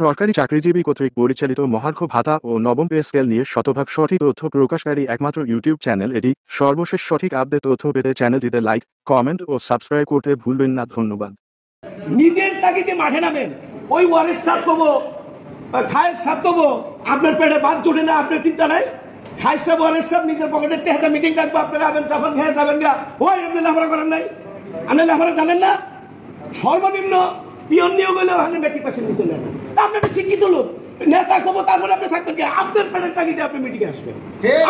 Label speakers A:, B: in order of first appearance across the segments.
A: সরকারি চাকরিজীবী কর্তৃক পরিচালিত মহার্ঘ ভাতা ও নবম পে স্কেল নিয়ে শতভাগ সঠিক তথ্য প্রকাশকারী একমাত্র ইউটিউব চ্যানেল এটি। সর্বশেষ সঠিক আপডেট তথ্য পেতে চ্যানেলটিতে লাইক, কমেন্ট ও সাবস্ক্রাইব করতে ভুলবেন না। ধন্যবাদ।
B: নিজের তাগিদে মাঠে নামেন, ওই ওয়ারের সাপ পাবো, খায়ের সাপ পাবো, আপনার পেটে ভাত জুটে না, আপনার চিন্তা নাই। খায়ের সাপ ওয়ারের সাপ নিজের পকেটে টেহাতে মিটিং ডাকবো, আপনারা আবেন চাফান খেয়ে যাবেন গা। ওই আপনি লেখাপড়া করেন নাই, আপনি লেখাপড়া জানেন না। সর্বনিম্ন পিয়ন নিয়োগ হলেও আপনি মেট্রিক পাসের নিচে নেন, আপনি একটা শিক্ষিত লোক নেতা কবো, তারপরে আপনি থাকবেন কি? আপনার পেটের তাগিদে আপনি মিটিংয়ে আসবেন,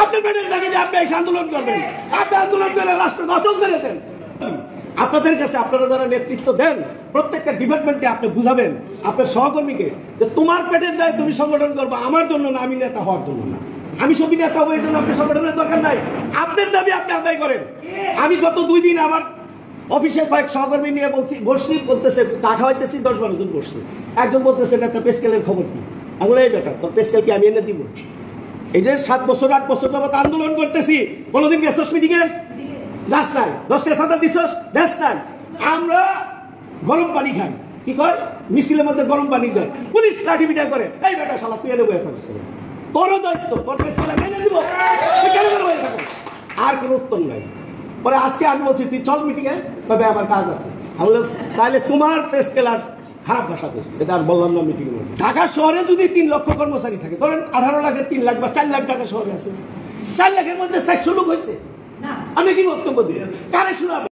B: আপনার পেটের তাগিদে আপনি এসে আন্দোলন করবেন, আপনি আন্দোলন করে রাষ্ট্র গঠন করে দেন। আপনাদের কাছে আপনারা যারা নেতৃত্ব দেন, প্রত্যেকটা ডিপার্টমেন্টে আপনি বুঝাবেন আপনার সহকর্মীকে যে তোমার পেটের দায় তুমি সংগঠন করবো, আমার জন্য না, আমি নেতা হওয়ার জন্য না। আমি সবই নেতা হবো, এই জন্য আপনি সংগঠনের দরকার নাই। আপনার দাবি আপনি আদায় করেন। আমি গত 2 দিন আমার অফিসে কয়েক সহকর্মী নিয়ে বসছি, বলতেছে চা খাওয়াইতেছি, 10-12 জন বসছে। একজন বলতেছে নেতা পেস্কেলের খবর কি? আমি এই বেটা তোর পেস্কেল কি আমি এনে দিব? এই যে 7 বছর 8 বছর যাবত আন্দোলন করতেছি, কোনোদিন গেছস মিটিংয়ে? যাস নাই। 10টা সাদা দিছস? দেশ নাই। আমরা গরম পানি খাই, কি কয় মিছিলের মধ্যে গরম পানি দেয়, পুলিশ লাঠি পিটা করে। এই বেটা শালা তুই এনে বয়ে থাকিস, তোরও দায়িত্ব, তোর পেস্কেল আমি এনে দিব, কেন বয়ে থাকো? আর কোনো উত্তর নাই। পরে আজকে আমি বলছি তুই চল মিটিংয়ে, তবে আমার কাজ আছে। তাহলে তোমার পেস্কেল আর খারাপ ভাষা করছে, এটা আর বললাম না মিটিং এর মধ্যে। ঢাকা শহরে যদি 3 লক্ষ কর্মচারী থাকে, ধরেন 18 লাখের 3 লাখ বা 4 লাখ ঢাকা শহরে আছে, 4 লাখের মধ্যে 400 লোক হয়েছে, আমি কি বক্তব্য দিই? কারে শোনাবে?